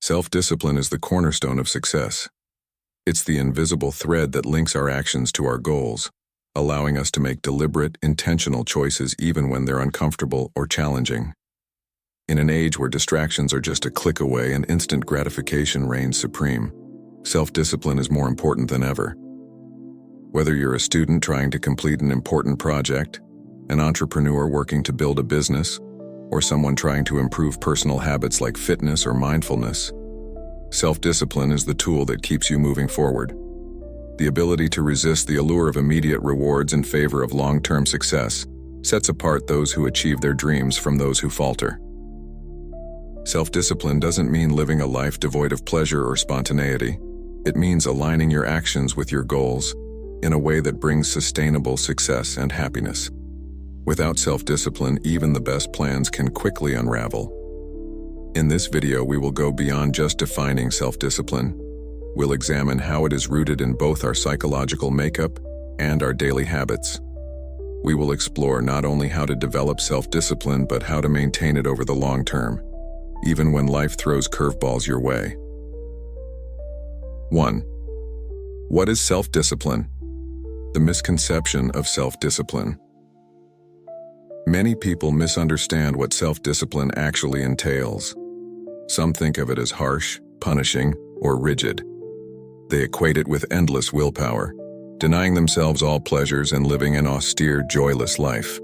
Self-discipline is the cornerstone of success. It's the invisible thread that links our actions to our goals, allowing us to make deliberate, intentional choices even when they're uncomfortable or challenging. In an age where distractions are just a click away and instant gratification reigns supreme, self-discipline is more important than ever. Whether you're a student trying to complete an important project, an entrepreneur working to build a business, or someone trying to improve personal habits like fitness or mindfulness, self-discipline is the tool that keeps you moving forward. The ability to resist the allure of immediate rewards in favor of long-term success sets apart those who achieve their dreams from those who falter. Self-discipline doesn't mean living a life devoid of pleasure or spontaneity. It means aligning your actions with your goals in a way that brings sustainable success and happiness. Without self-discipline, even the best plans can quickly unravel. In this video, we will go beyond just defining self-discipline. We'll examine how it is rooted in both our psychological makeup and our daily habits. We will explore not only how to develop self-discipline, but how to maintain it over the long term, even when life throws curveballs your way. 1. What is self-discipline? The misconception of self-discipline. Many people misunderstand what self-discipline actually entails. Some think of it as harsh, punishing, or rigid. They equate it with endless willpower, denying themselves all pleasures and living an austere, joyless life.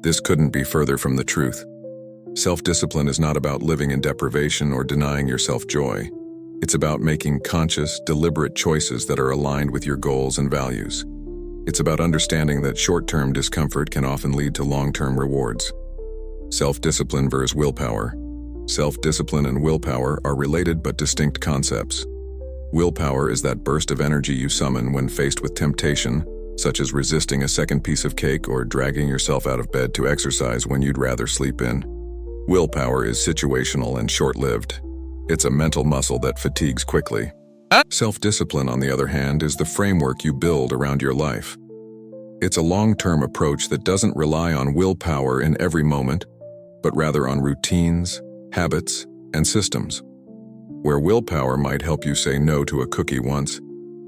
This couldn't be further from the truth. Self-discipline is not about living in deprivation or denying yourself joy. It's about making conscious, deliberate choices that are aligned with your goals and values. It's about understanding that short-term discomfort can often lead to long-term rewards. Self-discipline versus willpower. Self-discipline and willpower are related but distinct concepts. Willpower is that burst of energy you summon when faced with temptation, such as resisting a second piece of cake or dragging yourself out of bed to exercise when you'd rather sleep in. Willpower is situational and short-lived. It's a mental muscle that fatigues quickly. Self-discipline, on the other hand, is the framework you build around your life. It's a long-term approach that doesn't rely on willpower in every moment, but rather on routines, habits, and systems. Where willpower might help you say no to a cookie once,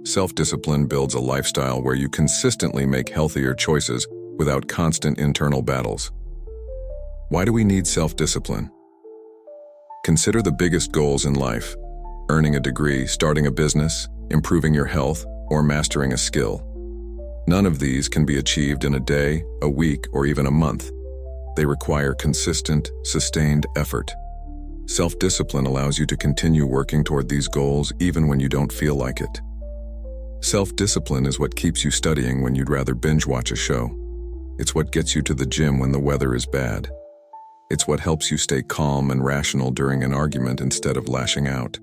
self-discipline builds a lifestyle where you consistently make healthier choices without constant internal battles. Why do we need self-discipline? Consider the biggest goals in life: earning a degree, starting a business, improving your health, or mastering a skill. None of these can be achieved in a day, a week, or even a month. They require consistent, sustained effort. Self-discipline allows you to continue working toward these goals even when you don't feel like it. Self-discipline is what keeps you studying when you'd rather binge watch a show. It's what gets you to the gym when the weather is bad. It's what helps you stay calm and rational during an argument instead of lashing out.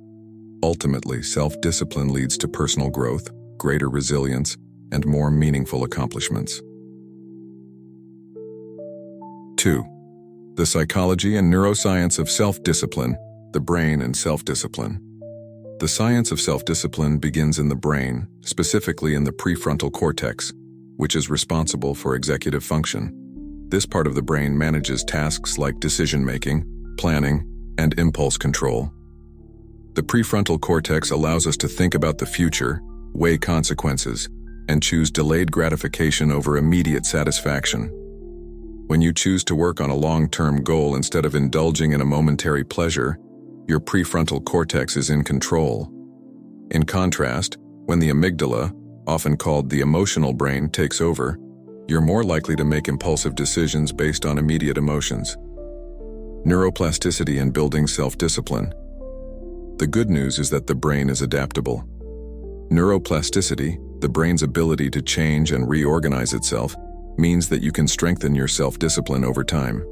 Ultimately, self-discipline leads to personal growth, greater resilience, and more meaningful accomplishments. 2. The psychology and neuroscience of self-discipline, the brain and self-discipline. The science of self-discipline begins in the brain, specifically in the prefrontal cortex, which is responsible for executive function. This part of the brain manages tasks like decision-making, planning, and impulse control. The prefrontal cortex allows us to think about the future, weigh consequences, and choose delayed gratification over immediate satisfaction. When you choose to work on a long-term goal instead of indulging in a momentary pleasure, your prefrontal cortex is in control. In contrast, when the amygdala, often called the emotional brain, takes over, you're more likely to make impulsive decisions based on immediate emotions. Neuroplasticity and building self-discipline. The good news is that the brain is adaptable. Neuroplasticity, the brain's ability to change and reorganize itself, means that you can strengthen your self-discipline over time.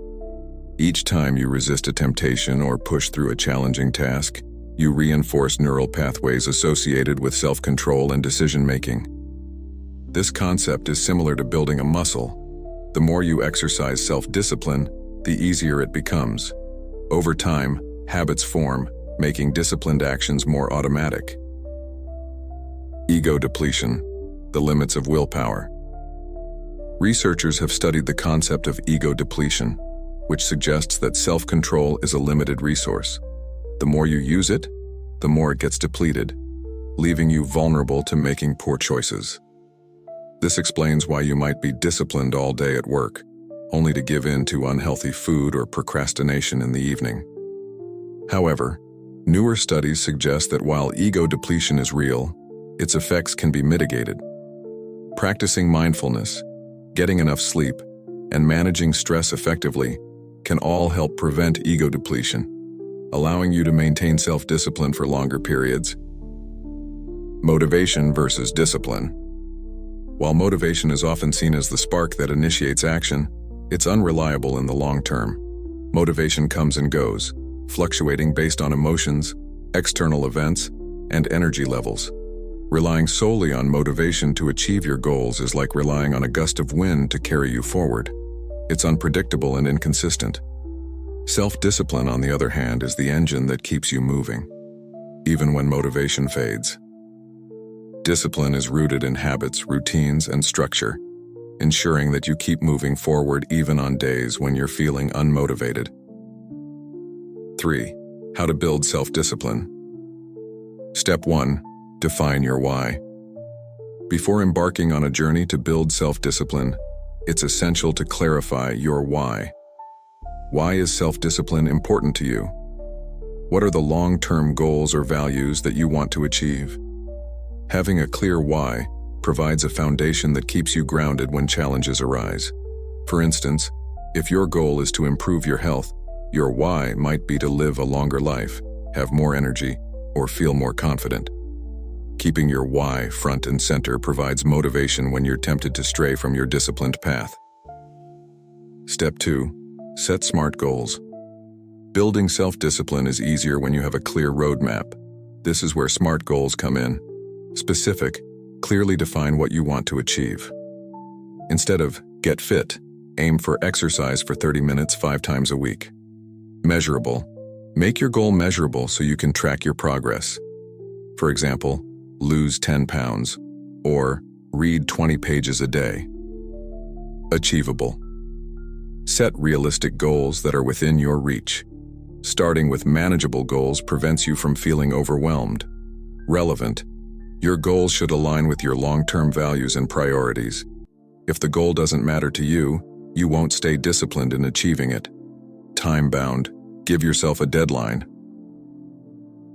Each time you resist a temptation or push through a challenging task, you reinforce neural pathways associated with self-control and decision-making. This concept is similar to building a muscle. The more you exercise self-discipline, the easier it becomes. Over time, habits form, making disciplined actions more automatic. Ego depletion, the limits of willpower. Researchers have studied the concept of ego depletion, which suggests that self-control is a limited resource. The more you use it, the more it gets depleted, leaving you vulnerable to making poor choices. This explains why you might be disciplined all day at work, only to give in to unhealthy food or procrastination in the evening. However, newer studies suggest that while ego depletion is real, its effects can be mitigated. Practicing mindfulness, getting enough sleep, and managing stress effectively can all help prevent ego depletion, allowing you to maintain self-discipline for longer periods. Motivation versus discipline. While motivation is often seen as the spark that initiates action, it's unreliable in the long term. Motivation comes and goes, fluctuating based on emotions, external events, and energy levels. Relying solely on motivation to achieve your goals is like relying on a gust of wind to carry you forward. It's unpredictable and inconsistent. Self-discipline, on the other hand, is the engine that keeps you moving, even when motivation fades. Discipline is rooted in habits, routines, and structure, ensuring that you keep moving forward even on days when you're feeling unmotivated. 3. How to build self-discipline. Step 1. Define your why. Before embarking on a journey to build self-discipline, it's essential to clarify your why. Why is self-discipline important to you? What are the long-term goals or values that you want to achieve? Having a clear why provides a foundation that keeps you grounded when challenges arise. For instance, if your goal is to improve your health, your why might be to live a longer life, have more energy, or feel more confident. Keeping your why front and center provides motivation when you're tempted to stray from your disciplined path. Step 2. Set SMART goals. Building self-discipline is easier when you have a clear roadmap. This is where SMART goals come in. Specific, clearly define what you want to achieve. Instead of get fit, aim for exercise for 30 minutes 5 times a week. Measurable. Make your goal measurable so you can track your progress. For example, lose 10 pounds, or read 20 pages a day. Achievable. Set realistic goals that are within your reach. Starting with manageable goals prevents you from feeling overwhelmed. Relevant. Your goals should align with your long-term values and priorities. If the goal doesn't matter to you, you won't stay disciplined in achieving it. Time-bound. Give yourself a deadline.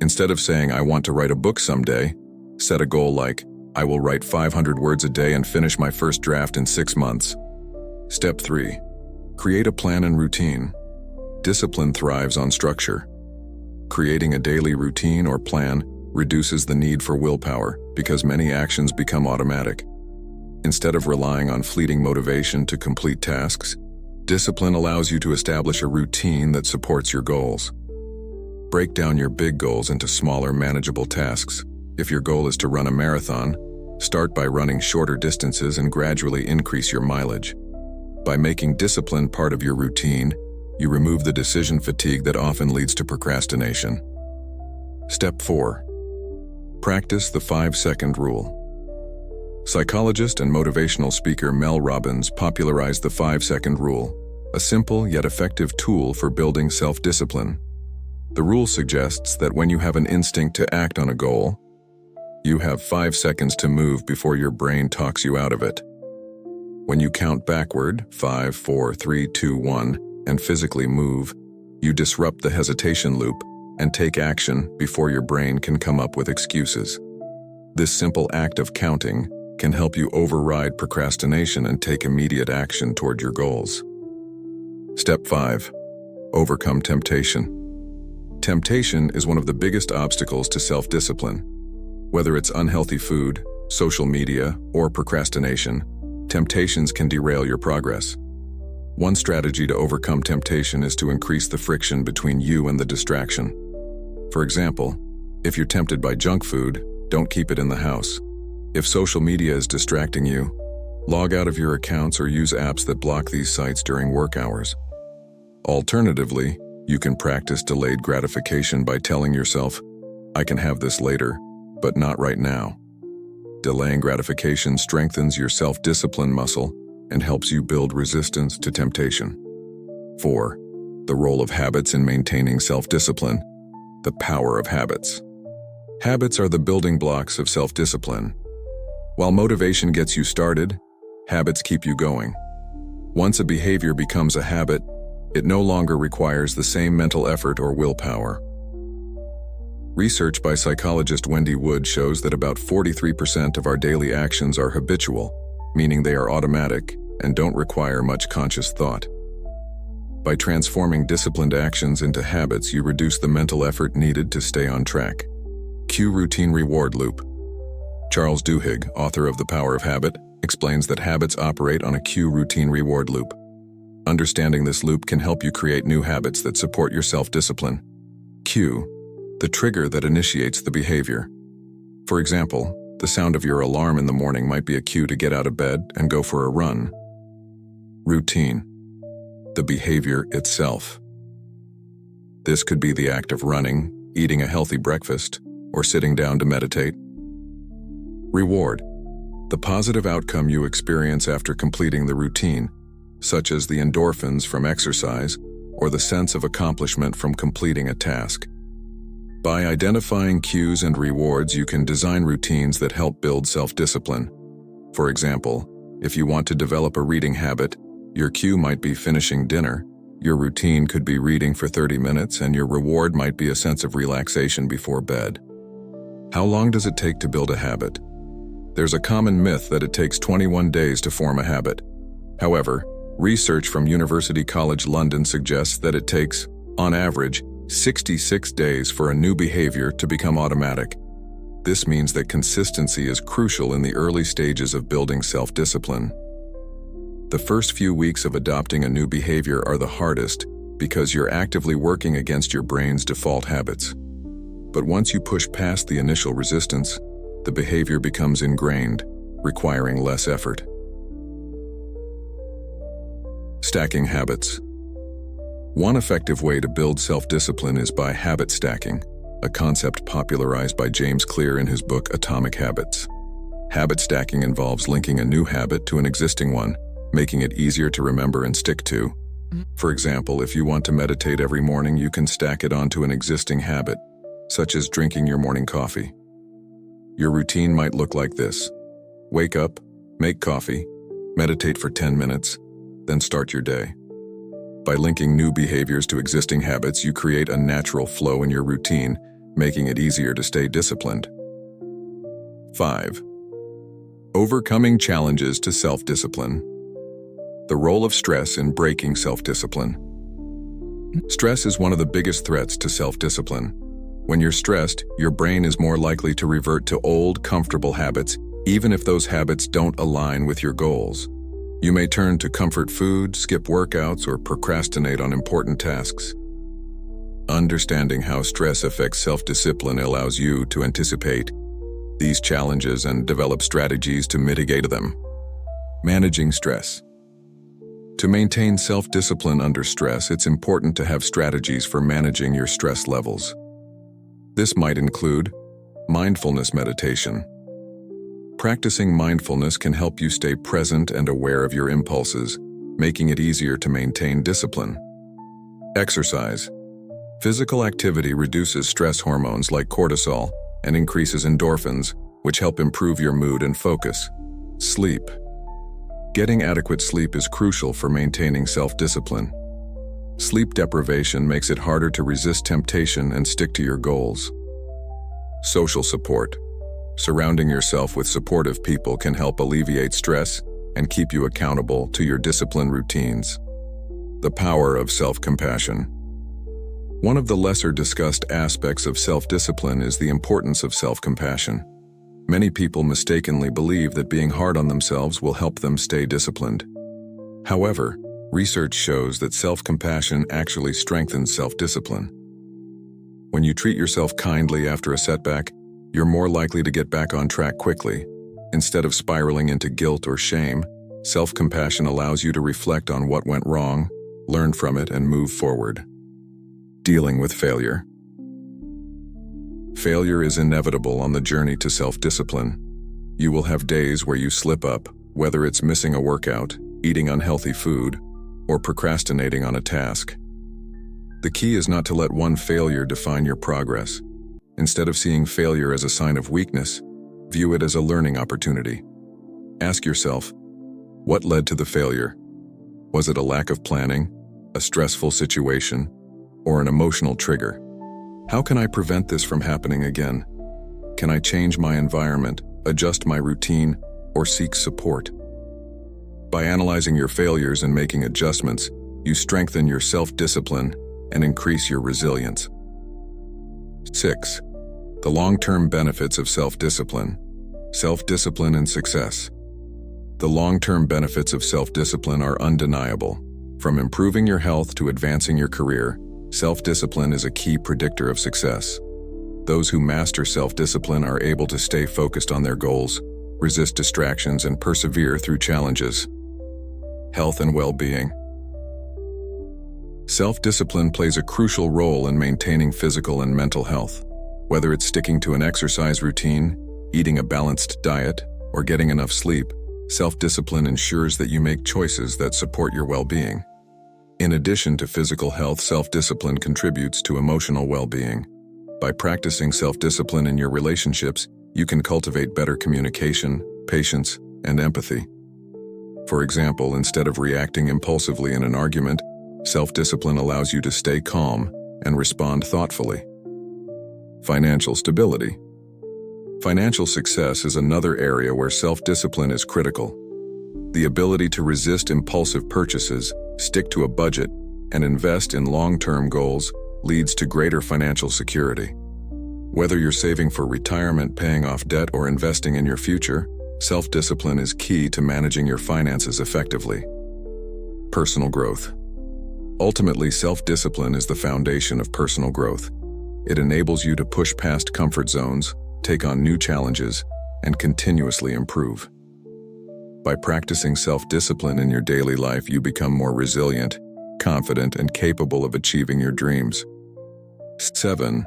Instead of saying, I want to write a book someday, set a goal like, I will write 500 words a day and finish my first draft in 6 months. Step 3. Create a plan and routine. Discipline thrives on structure. Creating a daily routine or plan reduces the need for willpower because many actions become automatic. Instead of relying on fleeting motivation to complete tasks, discipline allows you to establish a routine that supports your goals. Break down your big goals into smaller, manageable tasks. If your goal is to run a marathon, start by running shorter distances and gradually increase your mileage. By making discipline part of your routine, you remove the decision fatigue that often leads to procrastination. Step 4. Practice the 5-second rule. Psychologist and motivational speaker Mel Robbins popularized the 5-second rule, a simple yet effective tool for building self-discipline. The rule suggests that when you have an instinct to act on a goal, you have 5 seconds to move before your brain talks you out of it. When you count backward, 5, 4, 3, 2, 1, and physically move, you disrupt the hesitation loop and take action before your brain can come up with excuses. This simple act of counting can help you override procrastination and take immediate action toward your goals. Step 5. Overcome temptation. Temptation is one of the biggest obstacles to self-discipline. Whether it's unhealthy food, social media, or procrastination, temptations can derail your progress. One strategy to overcome temptation is to increase the friction between you and the distraction. For example, if you're tempted by junk food, don't keep it in the house. If social media is distracting you, log out of your accounts or use apps that block these sites during work hours. Alternatively, you can practice delayed gratification by telling yourself, I can have this later, but not right now. Delaying gratification strengthens your self-discipline muscle and helps you build resistance to temptation. 4. The role of habits in maintaining self-discipline. The power of habits. Habits are the building blocks of self-discipline. While motivation gets you started, habits keep you going. Once a behavior becomes a habit, it no longer requires the same mental effort or willpower. Research by psychologist Wendy Wood shows that about 43% of our daily actions are habitual, meaning they are automatic and don't require much conscious thought. By transforming disciplined actions into habits, you reduce the mental effort needed to stay on track. Cue routine reward loop. Charles Duhigg, author of The Power of Habit, explains that habits operate on a cue routine reward loop. Understanding this loop can help you create new habits that support your self-discipline. Cue, the trigger that initiates the behavior. For example, the sound of your alarm in the morning might be a cue to get out of bed and go for a run. Routine, the behavior itself. This could be the act of running, eating a healthy breakfast, or sitting down to meditate. Reward, the positive outcome you experience after completing the routine, such as the endorphins from exercise or the sense of accomplishment from completing a task. By identifying cues and rewards, you can design routines that help build self-discipline. For example, if you want to develop a reading habit, your cue might be finishing dinner, your routine could be reading for 30 minutes, and your reward might be a sense of relaxation before bed. How long does it take to build a habit? There's a common myth that it takes 21 days to form a habit. However, research from University College London suggests that it takes, on average, 66 days for a new behavior to become automatic. This means that consistency is crucial in the early stages of building self-discipline. The first few weeks of adopting a new behavior are the hardest because you're actively working against your brain's default habits. But once you push past the initial resistance, the behavior becomes ingrained, requiring less effort. Stacking habits. One effective way to build self-discipline is by habit stacking, a concept popularized by James Clear in his book Atomic Habits. Habit stacking involves linking a new habit to an existing one, making it easier to remember and stick to. For example, if you want to meditate every morning, you can stack it onto an existing habit, such as drinking your morning coffee. Your routine might look like this: wake up, make coffee, meditate for 10 minutes, then start your day. By linking new behaviors to existing habits, you create a natural flow in your routine, making it easier to stay disciplined. 5. Overcoming challenges to self-discipline. The role of stress in breaking self-discipline. Stress is one of the biggest threats to self-discipline. When you're stressed, your brain is more likely to revert to old, comfortable habits, even if those habits don't align with your goals. You may turn to comfort food, skip workouts, or procrastinate on important tasks. Understanding how stress affects self-discipline allows you to anticipate these challenges and develop strategies to mitigate them. Managing stress. To maintain self-discipline under stress, it's important to have strategies for managing your stress levels. This might include mindfulness meditation. Practicing mindfulness can help you stay present and aware of your impulses, making it easier to maintain discipline. Exercise. Physical activity reduces stress hormones like cortisol and increases endorphins, which help improve your mood and focus. Sleep. Getting adequate sleep is crucial for maintaining self-discipline. Sleep deprivation makes it harder to resist temptation and stick to your goals. Social support. Surrounding yourself with supportive people can help alleviate stress and keep you accountable to your discipline routines. The power of self-compassion. One of the lesser discussed aspects of self-discipline is the importance of self-compassion. Many people mistakenly believe that being hard on themselves will help them stay disciplined. However, research shows that self-compassion actually strengthens self-discipline. When you treat yourself kindly after a setback, you're more likely to get back on track quickly. Instead of spiraling into guilt or shame, self-compassion allows you to reflect on what went wrong, learn from it, and move forward. Dealing with failure. Failure is inevitable on the journey to self-discipline. You will have days where you slip up, whether it's missing a workout, eating unhealthy food, or procrastinating on a task. The key is not to let one failure define your progress. Instead of seeing failure as a sign of weakness, view it as a learning opportunity. Ask yourself, what led to the failure? Was it a lack of planning, a stressful situation, or an emotional trigger? How can I prevent this from happening again? Can I change my environment, adjust my routine, or seek support? By analyzing your failures and making adjustments, you strengthen your self-discipline and increase your resilience. 6. The long-term benefits of self-discipline. Self-discipline and success. The long-term benefits of self-discipline are undeniable. From improving your health to advancing your career, self-discipline is a key predictor of success. Those who master self-discipline are able to stay focused on their goals, resist distractions, and persevere through challenges. Health and well-being. Self-discipline plays a crucial role in maintaining physical and mental health. Whether it's sticking to an exercise routine, eating a balanced diet, or getting enough sleep, self-discipline ensures that you make choices that support your well-being. In addition to physical health, self-discipline contributes to emotional well-being. By practicing self-discipline in your relationships, you can cultivate better communication, patience, and empathy. For example, instead of reacting impulsively in an argument, self-discipline allows you to stay calm and respond thoughtfully. Financial stability. Financial success is another area where self-discipline is critical. The ability to resist impulsive purchases, stick to a budget, and invest in long-term goals leads to greater financial security. Whether you're saving for retirement, paying off debt, or investing in your future, self-discipline is key to managing your finances effectively. Personal growth. Ultimately, self-discipline is the foundation of personal growth. It enables you to push past comfort zones, take on new challenges, and continuously improve. By practicing self-discipline in your daily life, you become more resilient, confident, and capable of achieving your dreams. 7.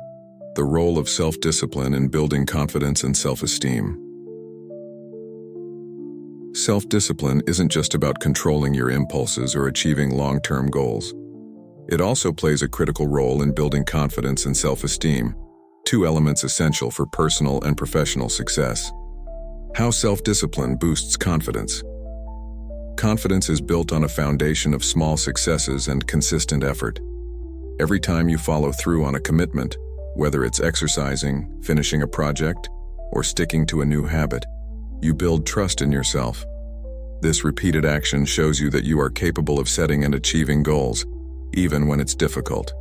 The role of self-discipline in building confidence and self-esteem. Self-discipline isn't just about controlling your impulses or achieving long-term goals. It also plays a critical role in building confidence and self-esteem, two elements essential for personal and professional success. How self-discipline boosts confidence. Confidence is built on a foundation of small successes and consistent effort. Every time you follow through on a commitment, whether it's exercising, finishing a project, or sticking to a new habit, you build trust in yourself. This repeated action shows you that you are capable of setting and achieving goals, even when it's difficult.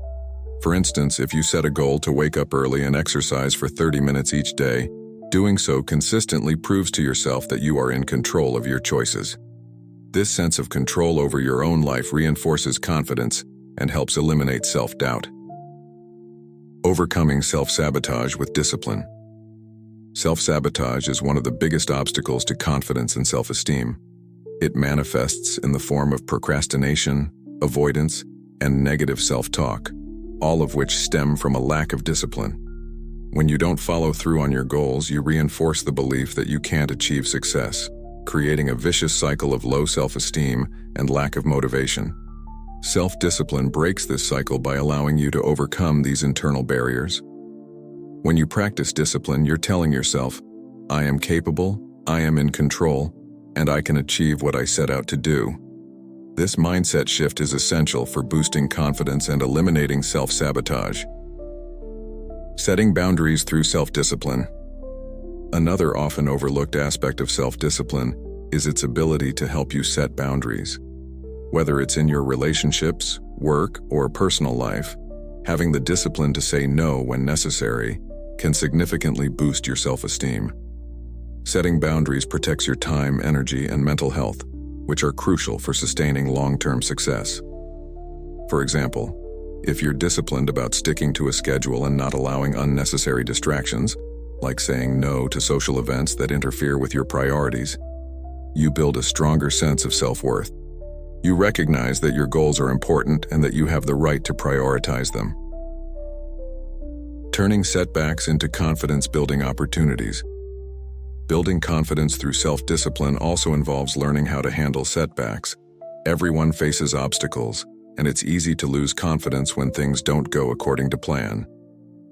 For instance, if you set a goal to wake up early and exercise for 30 minutes each day, doing so consistently proves to yourself that you are in control of your choices. This sense of control over your own life reinforces confidence and helps eliminate self-doubt. Overcoming self-sabotage with discipline. Self-sabotage is one of the biggest obstacles to confidence and self-esteem. It manifests in the form of procrastination, avoidance, and negative self-talk, all of which stem from a lack of discipline. When you don't follow through on your goals, you reinforce the belief that you can't achieve success, creating a vicious cycle of low self-esteem and lack of motivation. Self-discipline breaks this cycle by allowing you to overcome these internal barriers. When you practice discipline, you're telling yourself, I am capable, I am in control, and I can achieve what I set out to do. This mindset shift is essential for boosting confidence and eliminating self-sabotage. Setting boundaries through self-discipline. Another often overlooked aspect of self-discipline is its ability to help you set boundaries. Whether it's in your relationships, work, or personal life, having the discipline to say no when necessary can significantly boost your self-esteem. Setting boundaries protects your time, energy, and mental health, which are crucial for sustaining long-term success. For example, if you're disciplined about sticking to a schedule and not allowing unnecessary distractions, like saying no to social events that interfere with your priorities, you build a stronger sense of self-worth. You recognize that your goals are important and that you have the right to prioritize them. Turning setbacks into confidence-building opportunities. Building confidence through self-discipline also involves learning how to handle setbacks. Everyone faces obstacles, and it's easy to lose confidence when things don't go according to plan.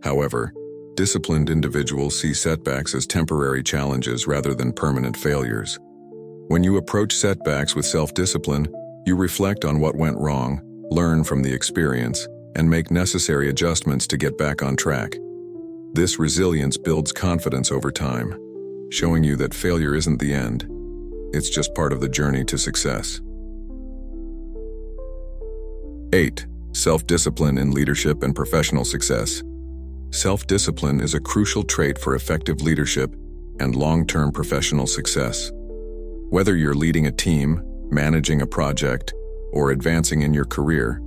However, disciplined individuals see setbacks as temporary challenges rather than permanent failures. When you approach setbacks with self-discipline, you reflect on what went wrong, learn from the experience, and make necessary adjustments to get back on track. This resilience builds confidence over time, showing you that failure isn't the end. It's just part of the journey to success. 8. Self-discipline in leadership and professional success. Self-discipline is a crucial trait for effective leadership and long-term professional success. Whether you're leading a team, managing a project, or advancing in your career,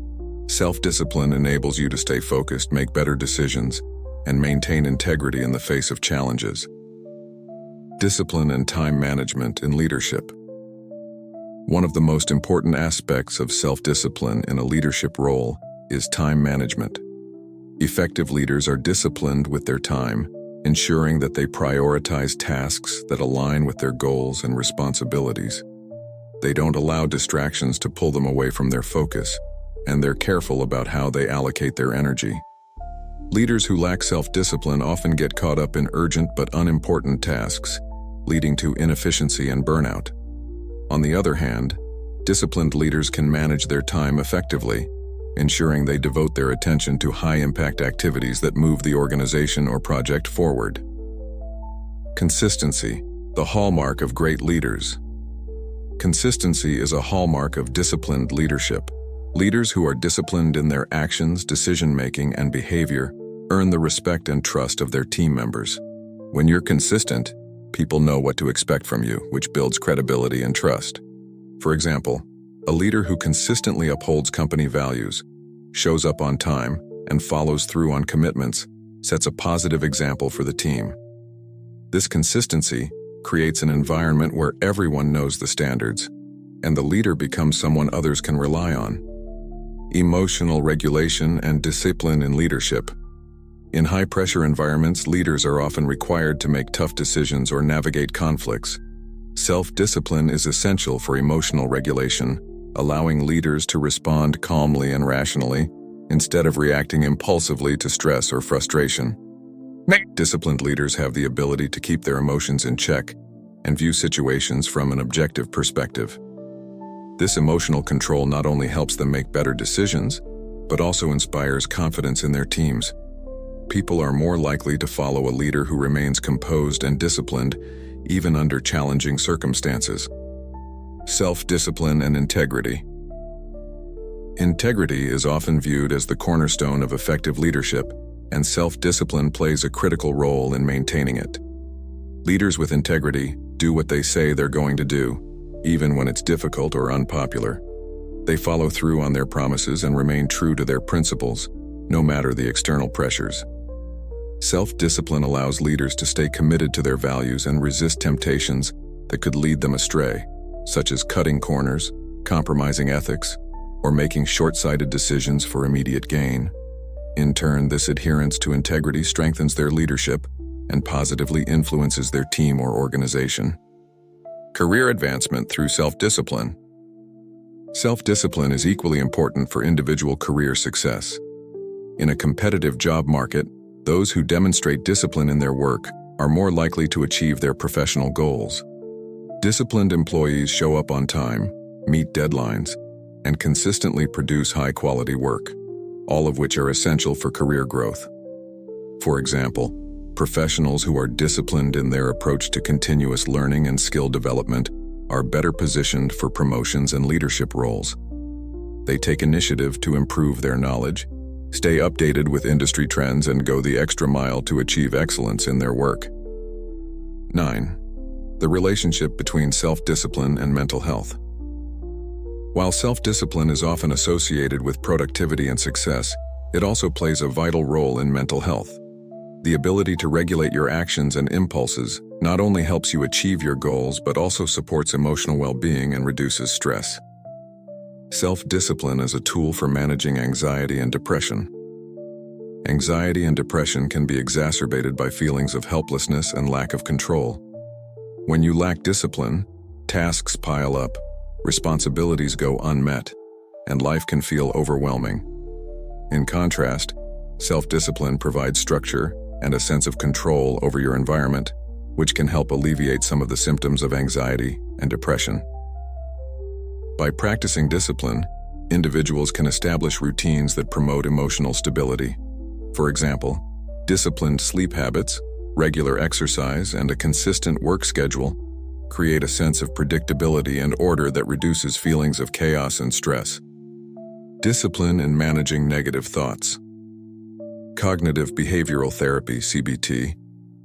self-discipline enables you to stay focused, make better decisions, and maintain integrity in the face of challenges. Discipline and time management in leadership. One of the most important aspects of self-discipline in a leadership role is time management. Effective leaders are disciplined with their time, ensuring that they prioritize tasks that align with their goals and responsibilities. They don't allow distractions to pull them away from their focus, and they're careful about how they allocate their energy. Leaders who lack self-discipline often get caught up in urgent but unimportant tasks, leading to inefficiency and burnout. On the other hand, disciplined leaders can manage their time effectively, ensuring they devote their attention to high-impact activities that move the organization or project forward. Consistency, the hallmark of great leaders. Consistency is a hallmark of disciplined leadership. Leaders who are disciplined in their actions, decision-making, and behavior earn the respect and trust of their team members. When you're consistent, people know what to expect from you, which builds credibility and trust. For example, a leader who consistently upholds company values, shows up on time, and follows through on commitments sets a positive example for the team. This consistency creates an environment where everyone knows the standards, and the leader becomes someone others can rely on. Emotional regulation and discipline in leadership. In high-pressure environments, leaders are often required to make tough decisions or navigate conflicts. Self-discipline is essential for emotional regulation, allowing leaders to respond calmly and rationally, instead of reacting impulsively to stress or frustration. Disciplined leaders have the ability to keep their emotions in check and view situations from an objective perspective. This emotional control not only helps them make better decisions, but also inspires confidence in their teams. People are more likely to follow a leader who remains composed and disciplined, even under challenging circumstances. Self-discipline and integrity. Integrity is often viewed as the cornerstone of effective leadership, and self-discipline plays a critical role in maintaining it. Leaders with integrity do what they say they're going to do, even when it's difficult or unpopular. They follow through on their promises and remain true to their principles, no matter the external pressures. Self-discipline allows leaders to stay committed to their values and resist temptations that could lead them astray, such as cutting corners, compromising ethics, or making short-sighted decisions for immediate gain. In turn, this adherence to integrity strengthens their leadership and positively influences their team or organization. Career advancement through self-discipline. Self-discipline is equally important for individual career success. In a competitive job market, those who demonstrate discipline in their work are more likely to achieve their professional goals. Disciplined employees show up on time, meet deadlines, and consistently produce high-quality work, all of which are essential for career growth. For example, professionals who are disciplined in their approach to continuous learning and skill development are better positioned for promotions and leadership roles. They take initiative to improve their knowledge, stay updated with industry trends, and go the extra mile to achieve excellence in their work. 9. The relationship between self-discipline and mental health. While self-discipline is often associated with productivity and success, it also plays a vital role in mental health. The ability to regulate your actions and impulses not only helps you achieve your goals, but also supports emotional well-being and reduces stress. Self-discipline is a tool for managing anxiety and depression. Anxiety and depression can be exacerbated by feelings of helplessness and lack of control. When you lack discipline, tasks pile up, responsibilities go unmet, and life can feel overwhelming. In contrast, self-discipline provides structure and a sense of control over your environment, which can help alleviate some of the symptoms of anxiety and depression. By practicing discipline, individuals can establish routines that promote emotional stability. For example, disciplined sleep habits, regular exercise, and a consistent work schedule create a sense of predictability and order that reduces feelings of chaos and stress. Discipline in managing negative thoughts. Cognitive behavioral therapy, CBT,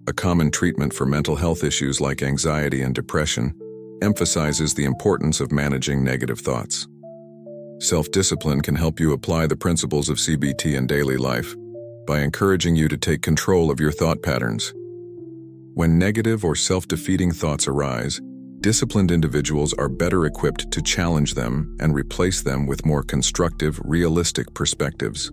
a common treatment for mental health issues like anxiety and depression, emphasizes the importance of managing negative thoughts. Self-discipline can help you apply the principles of CBT in daily life by encouraging you to take control of your thought patterns. When negative or self-defeating thoughts arise, disciplined individuals are better equipped to challenge them and replace them with more constructive, realistic perspectives.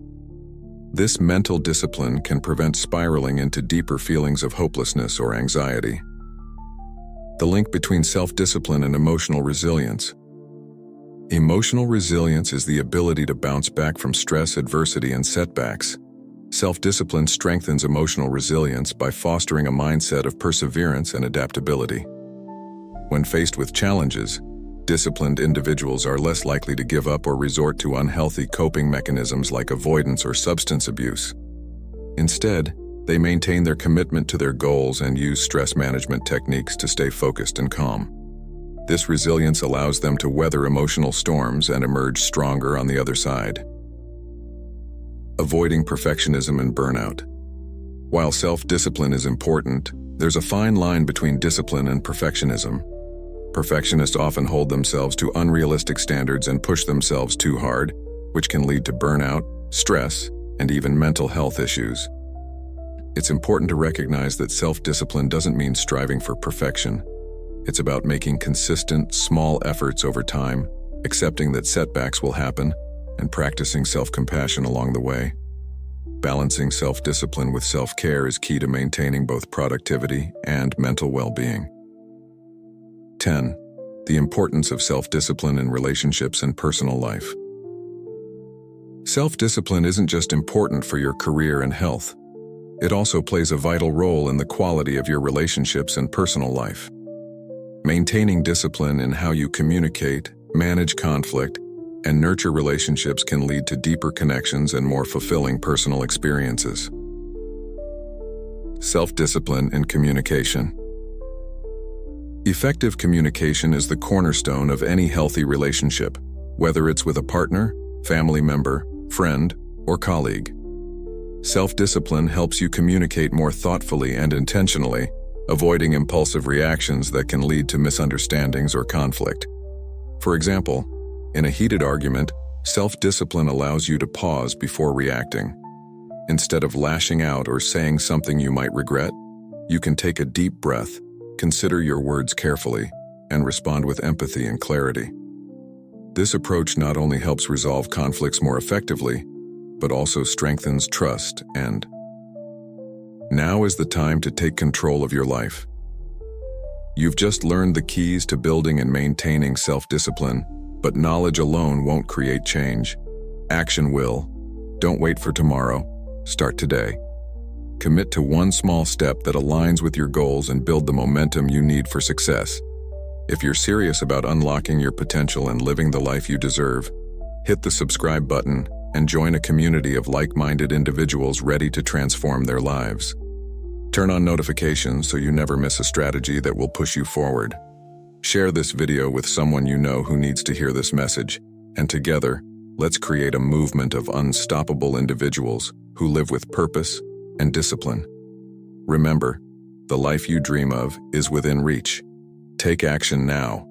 This mental discipline can prevent spiraling into deeper feelings of hopelessness or anxiety. The link between self-discipline and emotional resilience. Emotional resilience is the ability to bounce back from stress, adversity, and setbacks. Self-discipline strengthens emotional resilience by fostering a mindset of perseverance and adaptability. When faced with challenges, disciplined individuals are less likely to give up or resort to unhealthy coping mechanisms like avoidance or substance abuse. Instead, they maintain their commitment to their goals and use stress management techniques to stay focused and calm. This resilience allows them to weather emotional storms and emerge stronger on the other side. Avoiding perfectionism and burnout. While self-discipline is important, there's a fine line between discipline and perfectionism. Perfectionists often hold themselves to unrealistic standards and push themselves too hard, which can lead to burnout, stress, and even mental health issues. It's important to recognize that self-discipline doesn't mean striving for perfection. It's about making consistent, small efforts over time, accepting that setbacks will happen, and practicing self-compassion along the way. Balancing self-discipline with self-care is key to maintaining both productivity and mental well-being. 10. The importance of self-discipline in relationships and personal life. Self-discipline isn't just important for your career and health. It also plays a vital role in the quality of your relationships and personal life. Maintaining discipline in how you communicate, manage conflict, and nurture relationships can lead to deeper connections and more fulfilling personal experiences. Self-discipline in communication. Effective communication is the cornerstone of any healthy relationship, whether it's with a partner, family member, friend, or colleague. Self-discipline helps you communicate more thoughtfully and intentionally, avoiding impulsive reactions that can lead to misunderstandings or conflict. For example, in a heated argument, self-discipline allows you to pause before reacting. Instead of lashing out or saying something you might regret, you can take a deep breath, consider your words carefully, and respond with empathy and clarity. This approach not only helps resolve conflicts more effectively, but also strengthens trust and now is the time to take control of your life. You've just learned the keys to building and maintaining self-discipline, but knowledge alone won't create change. Action will. Don't wait for tomorrow. Start today. Commit to one small step that aligns with your goals and build the momentum you need for success. If you're serious about unlocking your potential and living the life you deserve, hit the subscribe button and join a community of like-minded individuals ready to transform their lives. Turn on notifications so you never miss a strategy that will push you forward. Share this video with someone you know who needs to hear this message, and together, let's create a movement of unstoppable individuals who live with purpose and discipline. Remember, the life you dream of is within reach. Take action now